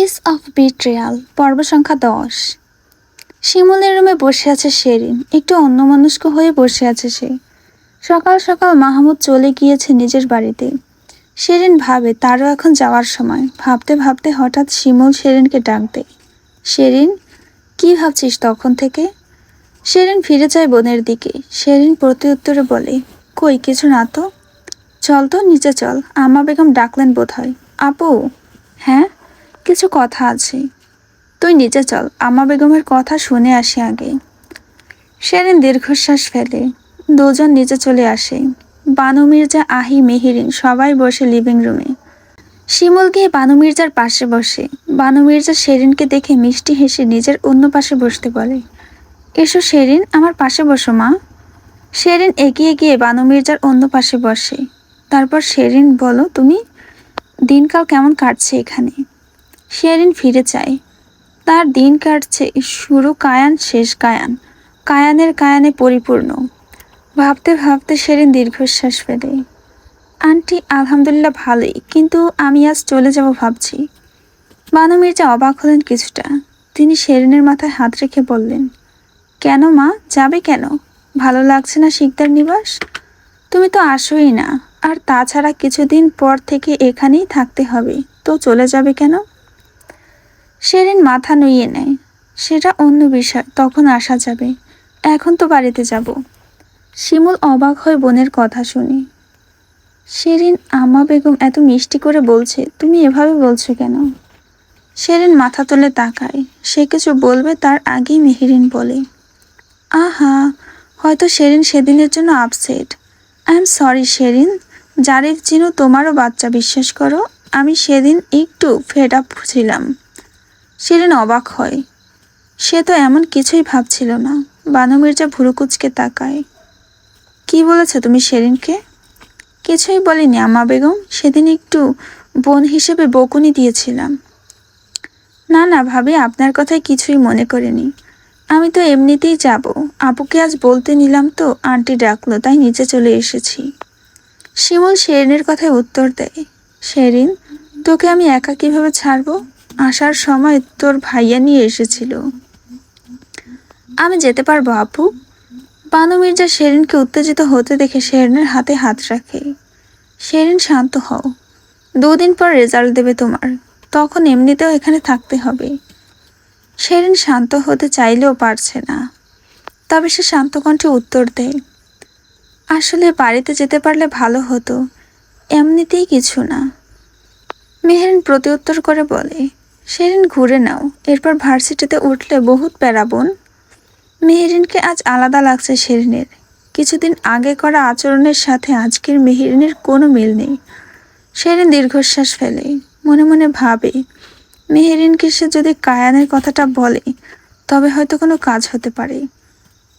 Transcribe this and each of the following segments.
Kiss of betrayal পর্ব সংখ্যা 10। শিমুলের রুমে বসে আছে শেরিন। একটু অন্যমনস্ক হয়ে বসে আছে সে। সকাল সকাল মাহমুদ চলে গিয়েছে নিজের বাড়িতে। শেরিন ভাবে তারও এখন যাওয়ার সময়। ভাবতে ভাবতে হঠাৎ শিমুল শেরিনকে ডাক দেয়। শেরিন, কি ভাবছিস তখন থেকে? শেরিন ফিরে যায় বোনের দিকে। শেরিন প্রত্যুত্তরে বলে, কই কিছু না তো। চল তো নিচে চল, আম্মা বেগম ডাকলেন বোধ হয়। আপু? হ্যাঁ, কিছু কথা আছে। তুই নিচে চল, আম্মা বেগমের কথা শুনে আসি আগে। শেরিন দীর্ঘশ্বাস ফেলে। দুজন নিচে চলে আসে। বানু মির্জা, আহি, মেহেরিন সবাই বসে লিভিং রুমে। শিমুল গিয়ে বানু মির্জার পাশে বসে। বানু মির্জা শেরিনকে দেখে মিষ্টি হেসে নিজের অন্য পাশে বসতে বলে, এসো শেরিন, আমার পাশে বসো মা। শেরিন এগিয়ে গিয়ে বানু মির্জার অন্য পাশে বসে। তারপর শেরিন, বলো তুমি, দিনকাল কেমন কাটছে এখানে? শেরিন ফিরে চায়। তার দিন কাটছে শুরু কায়ান, শেষ কায়ান, কায়ানের কায়ানে পরিপূর্ণ। ভাবতে ভাবতে শেরিন দীর্ঘশ্বাস ফেলে। আন্টি, আলহামদুলিল্লাহ ভালোই, কিন্তু আমি আজ চলে যাব ভাবছি। বানু মির্জা অবাক হলেন কিছুটা। তিনি শেরিনের মাথায় হাত রেখে বললেন, কেন মা, যাবে কেন? ভালো লাগছে না শিকদার নিবাস? তুমি তো আসোই না, আর তাছাড়া কিছুদিন পর থেকে এখানেই থাকতে হবে, তো চলে যাবে কেন? শেরিন মাথা নুইয়ে নেয়। সেটা অন্য বিষয়, তখন আসা যাবে, এখন তো বাড়িতে যাব। শিমুল অবাক হয়ে বোনের কথা শুনে। শেরিন, আম্মা বেগম এত মিষ্টি করে বলছে, তুমি এভাবে বলছো কেন? শেরিন মাথা তুলে তাকায়। সে কিছু বলবে তার আগেই মেহেরিন বলে, আহা, হয়তো শেরিন সেদিনের জন্য upset. I am sorry Sherin, Zarif Jinu তোমারও বাচ্চা, বিশ্বাস করো আমি সেদিন একটু ফেড আপ ছিলাম। শেরিন অবাক হয়। সে তো এমন কিছুই ভাবছিল না। বানু মির্জা ভুরু কুঁচকে তাকায়। কি বলেছ তুমি শেরিনকে? কিছুই বলিনি আম্মা বেগম, সেদিন একটু বোন হিসেবে বকুনি দিয়েছিলাম। না না ভাবি, আপনার কথায় কিছুই মনে করিনি। আমি তো এমনিতেই যাব, আপুকে আজ বলতে নিলাম তো আন্টি ডাকলো, তাই নিচে চলে এসেছি। শিমুল শেরিনের কথায় উত্তর দেয়, শেরিন, তোকে আমি একা কিভাবে ছাড়বো? আসার সময় তোর ভাইয়া নিয়ে এসেছিল। আমি যেতে পারবো আপু। বানু মির্জা শেরিনকে উত্তেজিত হতে দেখে শেরিনের হাতে হাত রাখে। শেরিন, শান্ত হও, 2 দিন পর রেজাল্ট দেবে তোমার, তখন এমনিতেও এখানে থাকতে হবে। শেরিন শান্ত হতে চাইলেও পারছে না। তবে সে শান্ত কণ্ঠে উত্তর দেয়, আসলে বাড়িতে যেতে পারলে ভালো হতো, এমনিতেই কিছু না। মেহেরিন প্রতিউত্তর করে বলে, শেরিন ঘুরে নাও, এরপর ভার্সিটিতে উঠলে বহুত প্যারাবোন। মেহেরিনকে আজ আলাদা লাগছে শেরিনের। কিছুদিন আগে করা আচরণের সাথে আজকের মেহেরিনের কোনো মিল নেই। শেরিন দীর্ঘশ্বাস ফেলে। মনে মনে ভাবে, মেহেরিনকে সে যদি কায়ানের কথাটা বলে তবে হয়তো কোনো কাজ হতে পারে।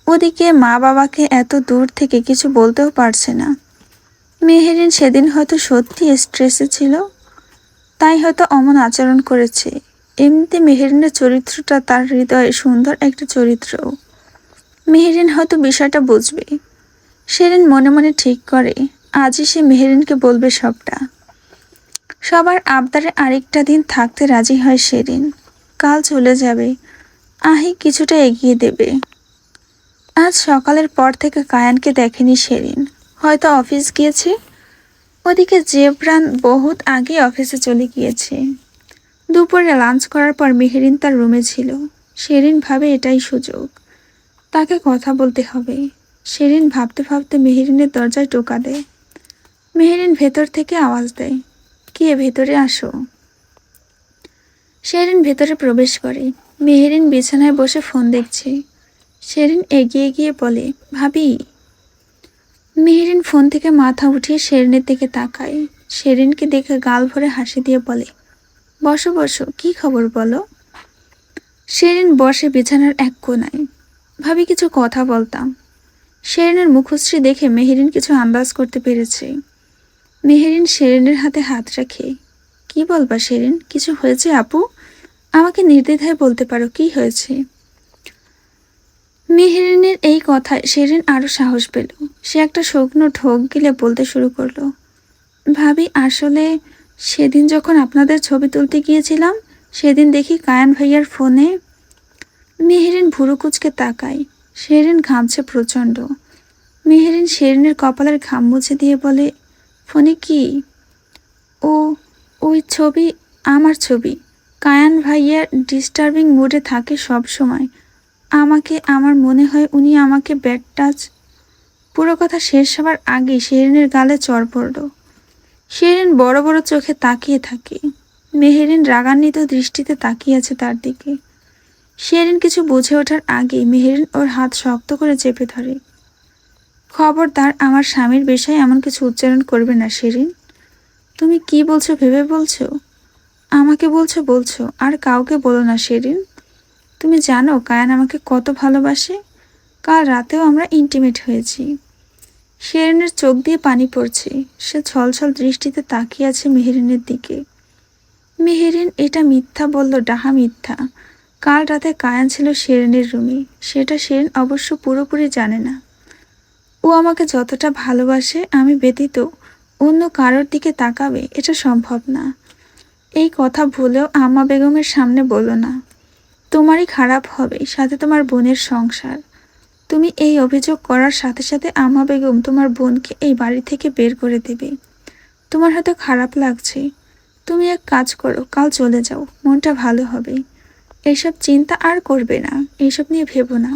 ওদিকে মা বাবাকে এত দূর থেকে কিছু বলতেও পারছে না। মেহেরিন সেদিন হয়তো সত্যি স্ট্রেসে ছিল, তাই হয়তো অমন আচরণ করেছে। এমনিতে মেহেরিনের চরিত্রটা তার হৃদয়ে সুন্দর একটা চরিত্র। মেহেরিন হয়তো বিষয়টা বুঝবে। শেরিন মনে মনে ঠিক করে আজই সে মেহেরিনকে বলবে সবটা। সবার আবদারে আরেকটা দিন থাকতে রাজি হয় শেরিন। কাল চলে যাবে, আহি কিছুটা এগিয়ে দেবে। আজ সকালের পর থেকে কায়ানকে দেখেনি শেরিন, হয়তো অফিস গিয়েছে। ওদিকে জেবরান বহুত আগে অফিসে চলে গিয়েছে। দুপুরে লাঞ্চ করার পর মেহেরিন তার রুমে ছিল। শেরিন ভাবে এটাই সুযোগ, তাকে কথা বলতে হবে। শেরিন ভাবতে ভাবতে মেহেরিনের দরজায় টোকা দেয়। মেহেরিন ভেতর থেকে আওয়াজ দেয়, কে, ভেতরে আসো। শেরিন ভেতরে প্রবেশ করে। মেহেরিন বিছানায় বসে ফোন দেখছে। শেরিন এগিয়ে গিয়ে বলে, ভাবি। মেহেরিন ফোন থেকে মাথা উঠিয়ে শেরিনের দিকে তাকায়। শেরিনকে দেখে গাল ভরে হাসি দিয়ে বলে, বসো বসো, কি খবর বলো। শেরিন বসে বিছানার এক কোণায়। ভাবি, কিছু কথা বলতাম। শেরিনের মুখশ্রী দেখে মেহেরিন কিছু আন্দাজ করতে পেরেছে। মেহেরিন শেরিনের হাতে হাত রাখে। কি বলবা শেরিন, কিছু হয়েছে আপু? আমাকে নির্দ্বিধায় বলতে পারো, কি হয়েছে? মেহেরিনের এই কথায় শেরিন আরো সাহস পেল। সে একটা শুকনো ঢোক গিলে বলতে শুরু করলো, ভাবি আসলে সেদিন যখন আপনাদের ছবি তুলতে গিয়েছিলাম সেদিন দেখি কায়ান ভাইয়ার ফোনে। মেহেরিন ভুরু কুচকে তাকায়। শেরিন ঘামছে প্রচণ্ড। মেহেরিন শেরিনের কপালের ঘাম মুছে দিয়ে বলে, ফোনে কি? ও, ওই ছবি, আমার ছবি। কায়ান ভাইয়া ডিস্টার্বিং মুডে থাকে সব সময়। আমার মনে হয় উনি আমাকে ব্যাড টাচ। পুরো কথা শেষ হবার আগেই শেরিনের গালে চড় পড়ল। শেরিন বড় বড় চোখে তাকিয়ে থাকে। মেহেরিন রাগান্বিত দৃষ্টিতে তাকিয়ে আছে তার দিকে। শেরিন কিছু বুঝে ওঠার আগেই মেহেরিন ওর হাত শক্ত করে চেপে ধরে। খবরদার আমার স্বামীর বিষয়ে এমন কিছু উচ্চারণ করবে না শেরিন। তুমি কি বলছো ভেবে বলছো? আমাকে বলছো বলছো, আর কাউকে বলো না শেরিন। তুমি জানো কায়ান আমাকে কত ভালোবাসে। কাল রাতেও আমরা ইন্টিমেট হয়েছি। শেরিনের চোখ দিয়ে পানি পড়ছে। সে ছলছল দৃষ্টিতে তাকিয়ে আছে মেহেরিনের দিকে। মেহেরিন এটা মিথ্যা বলল, ডাহা মিথ্যা। কাল রাতে কায়ান ছিল শেরিনের রুমে। সেটা শেরিন অবশ্য পুরোপুরি জানে না। ও আমাকে যতটা ভালোবাসে আমি ব্যতীত অন্য কারোর দিকে তাকাবে এটা সম্ভব না। এই কথা ভুলেও আম্মা বেগমের সামনে বলো না। তোমারই খারাপ হবে, সাথে তোমার বোনের সংসার। তুমি এই অভিযোগ করার সাথে সাথে আম্মা বেগম তোমার বোনকে এই বাড়ি থেকে বের করে দেবে। তোমার হয়তো খারাপ লাগছে। তুমি এক কাজ করো, কাল চলে যাও, মনটা ভালো হবে। এসব চিন্তা আর করবে না, এইসব নিয়ে ভেবো না।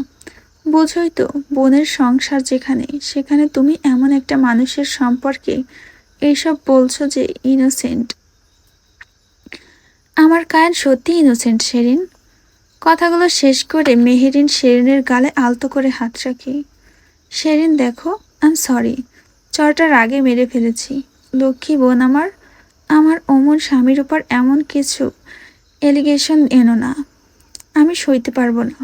বোঝোই তো, বোনের সংসার যেখানে, সেখানে তুমি এমন একটা মানুষের সম্পর্কে এইসব বলছো যে ইনোসেন্ট। আমার কায়ান সত্যি ইনোসেন্ট শেরিন। কথাগুলো শেষ করে মেহেরিন শেরিনের গালে আলতো করে হাত রাখে। শেরিন দেখো, সরি, চরটা রাগে মেরে ফেলেছি। লক্ষ্মী বোন আমার, আমার অমন স্বামীর উপর এমন কিছু এলিগেশন এনো না। আমি সইতে পারবো না।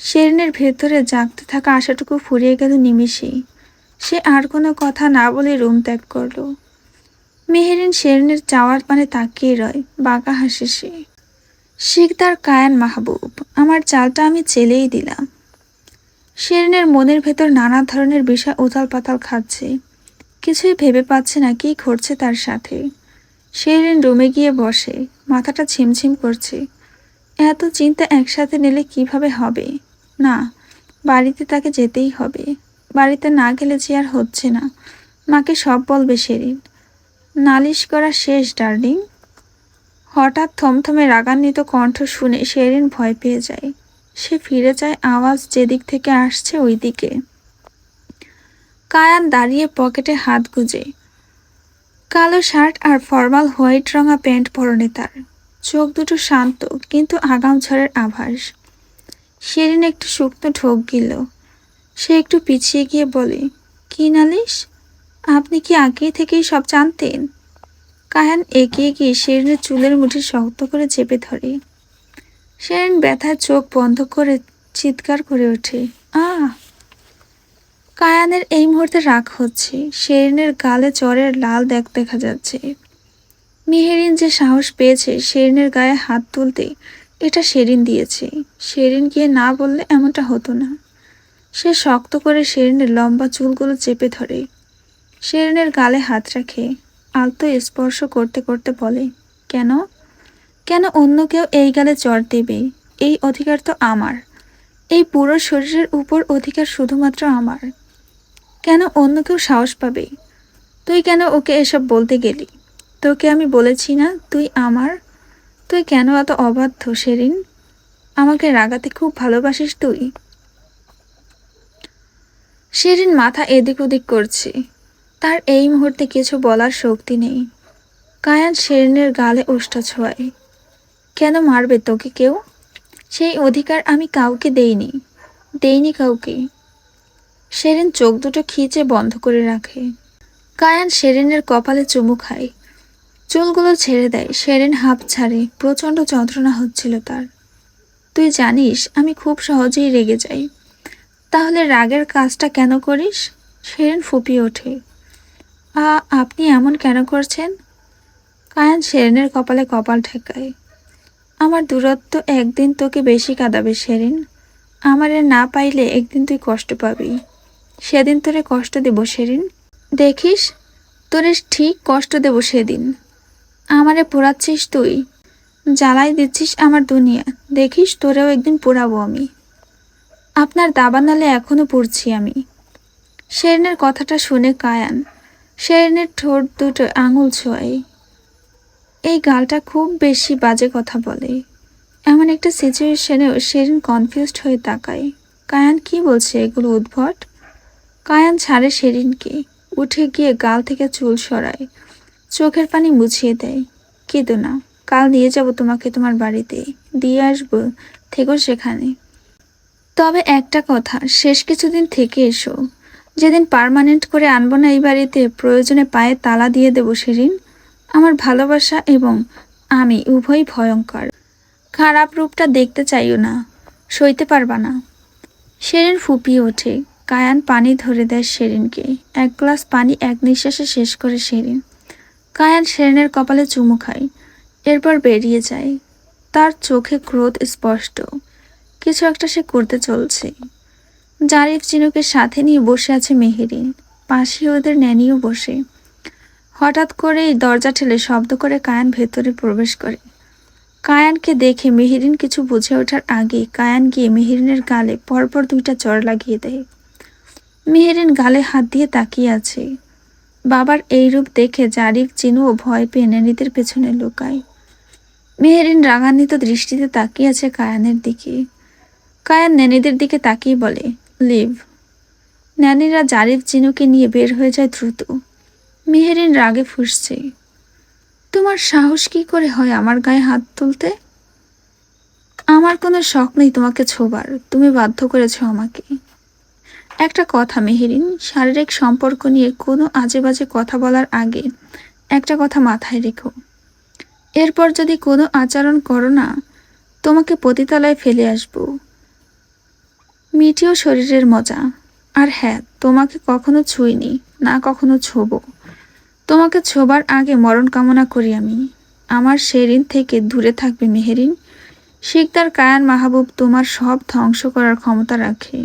শেরিনের ভেতরে জাগতে থাকা আশাটুকু ফুরিয়ে গেল নিমিষেই। সে আর কোনো কথা না বলে রুম ত্যাগ করলো। মেহেরিন শেরিনের চাওয়ার পানে তাকিয়ে রয়, বাঁকা হাসে সে। শিকদার কায়ান মাহবুব, আমার চালটা আমি চেলেই দিলাম। শেরিনের মনের ভেতর নানা ধরনের বিষয় উথাল পাতাল খাচ্ছে। কিছুই ভেবে পাচ্ছে না কি ঘটছে তার সাথে। শেরিন রুমে গিয়ে বসে, মাথাটা ছিমছিম করছে। এত চিন্তা একসাথে নিলে কিভাবে হবে? না, বাড়িতে তাকে যেতেই হবে। বাড়িতে না গেলে যে আর হচ্ছে না। মাকে সব বলবে শেরিন। নালিশ করা শেষ ডার্লিং। হঠাৎ থমথমে রাগান্বিত কণ্ঠ শুনে শেরিন ভয় পেয়ে যায়। সে ফিরে যায় আওয়াজ যেদিক থেকে আসছে ওই দিকে। কায়ান দাঁড়িয়ে পকেটে হাত গুজে। কালো শার্ট আর ফর্মাল হোয়াইট রঙা প্যান্ট পরনে তার। চোখ দুটো শান্ত, কিন্তু আগাম ঝড়ের আভাস। শেরিন একটু শুকনো ঢোক গিল। সে একটু পিছিয়ে গিয়ে বলে, কি নালিশ? আপনি কি আগে থেকেই সব জানতেন? কায়ান এগিয়ে গিয়ে শেরিনের চুলের মুঠি শক্ত করে চেপে ধরে। শেরিন ব্যথায় চোখ বন্ধ করে চিৎকার করে ওঠে, আহ! কায়ানের এই মুহূর্তে রাগ হচ্ছে। শেরিনের গালে জ্বরের লাল দাগ দেখা যাচ্ছে। মেহেরিন যে সাহস পেয়েছে শেরিনের গায়ে হাত তুলতে, এটা শেরিন দিয়েছে। শেরিন গিয়ে না বললে এমনটা হতো না। সে শক্ত করে শেরিনের লম্বা চুলগুলো চেপে ধরে। শেরিনের গালে হাত রাখে, আলতো স্পর্শ করতে করতে বলে, কেন? কেন অন্য কেউ এই গালে চড় দেবে? এই অধিকার তো আমার। এই পুরো শরীরের উপর অধিকার শুধুমাত্র আমার। কেন অন্য কেউ সাহস পাবে? তুই কেন ওকে এসব বলতে গেলি? তোকে আমি বলেছি না তুই আমার? তুই কেন এত অবাধ্য শেরিন? আমাকে রাগাতে খুব ভালোবাসিস তুই? শেরিন মাথা এদিক ওদিক করছে। তার এই মুহূর্তে কিছু বলার শক্তি নেই। কায়ান শেরিনের গালে ওষ্ঠা ছোঁয়ায়। কেন মারবে তোকে কেউ? সেই অধিকার আমি কাউকে দেইনি কাউকে। শেরিন চোখ দুটো খিচে বন্ধ করে রাখে। কায়ান শেরিনের কপালে চুমু খায়। চুলগুলো ছেড়ে দেয়। শেরিন হাঁপ ছাড়ে। প্রচণ্ড যন্ত্রণা হচ্ছিল তার। তুই জানিস আমি খুব সহজেই রেগে যাই। তাহলে রাগের কাজটা কেন করিস? শেরিন ফুপিয়ে ওঠে। আপনি এমন কেন করছেন? কায়ান শেরিনের কপালে কপাল ঠেকায়। আমার দূরত্ব একদিন তোকে বেশি কাঁদাবে শেরিন। আমারে না পাইলে একদিন তুই কষ্ট পাবি। সেদিন তোরে কষ্ট দেব শেরিন। দেখিস, তোরে ঠিক কষ্ট দেব সেদিন। আমারে পোড়াচ্ছিস তুই। জ্বালাই দিচ্ছিস আমার দুনিয়া, দেখিস তোরেও একদিন পোড়াবো আমি। আপনার দাবানলে এখনো পড়ছি আমি। শেরিনের কথাটা শুনে কায়ান শেরিনের ঠোঁট দুটো আঙুল ছোঁয়। এই গালটা খুব বেশি বাজে কথা বলে। এমন একটা সিচুয়েশনেও শেরিন কনফিউজড হয়ে তাকায়। কায়ান কি বলছে এগুলো উদ্ভট। কায়ান ছাড়ে শেরিনকে, উঠে গিয়ে গাল থেকে চুল সরায়, চোখের পানি মুছিয়ে দেয়। কেঁদো না, কাল নিয়ে যাব তোমাকে তোমার বাড়িতে, দিয়ে আসবো, থেকো সেখানে। তবে একটা কথা, শেষ কিছুদিন থেকে এসো। যেদিন পার্মানেন্ট করে আনবো না এই বাড়িতে, প্রয়োজনে পায়ে তালা দিয়ে দেবো শেরিন। আমার ভালোবাসা এবং আমি উভয়ই ভয়ঙ্কর। খারাপ রূপটা দেখতে চাইও না, সইতে পারবা না। শেরিন ফুপিয়ে ওঠে। কায়ান পানি ধরে দেয় শেরিনকে। এক গ্লাস পানি এক নিঃশ্বাসে শেষ করে শেরিন। কায়ান শেরিনের কপালে চুমু খায়, এরপর বেরিয়ে যায়। তার চোখে ক্রোধ স্পষ্ট, কিছু একটা সে করতে চলছে। জারিফ চিনুকে সাথে নিয়ে বসে আছে মেহেরিন, পাশে ওদের ন্যানিও বসে। হঠাৎ করেই দরজা ঠেলে শব্দ করে কায়ান ভেতরে প্রবেশ করে। কায়ানকে দেখে মেহেরিন কিছু বুঝে ওঠার আগে কায়ান গিয়ে মেহেরিনের গালে পরপর 2টা চড় লাগিয়ে দেয়। মেহেরিন গালে হাত দিয়ে তাকিয়ে আছে। বাবার এই রূপ দেখে জারিফ চিনুও ভয় পেয়ে ন্যানিদের পেছনে লুকায়। মেহেরিন রাগান্বিত দৃষ্টিতে তাকিয়ে আছে কায়ানের দিকে। কায়ান ন্যানিদের দিকে তাকিয়ে বলে, লিভ। ন্যানিরা জারিফ চিনুকে নিয়ে বের হয়ে যায় দ্রুত। মেহেরিন রাগে ফুঁসছে। তোমার সাহস কি করে হয় আমার গায়ে হাত তুলতে? আমার কোনো শখ নেই তোমাকে ছোবার, তুমি বাধ্য করেছো আমাকে। একটা কথা মেহেরিন, শারীরিক সম্পর্ক নিয়ে কোনো আজে বাজে কথা বলার আগে একটা কথা মাথায় রেখো। এরপর যদি কোনো আচরণ করো না, তোমাকে পতিতালয়ে ফেলে আসবো। মিটিও শরীরের মজা। আর হ্যাঁ, তোমাকে কখনো ছুঁইনি, না কখনো ছোবো। তোমাকে ছোবার আগে মরণ কামনা করি আমি। আমার শেরিন থেকে দূরে থাকবে মেহেরিন। শিকদার কায়ান মাহবুব তোমার সব ধ্বংস করার ক্ষমতা রাখে।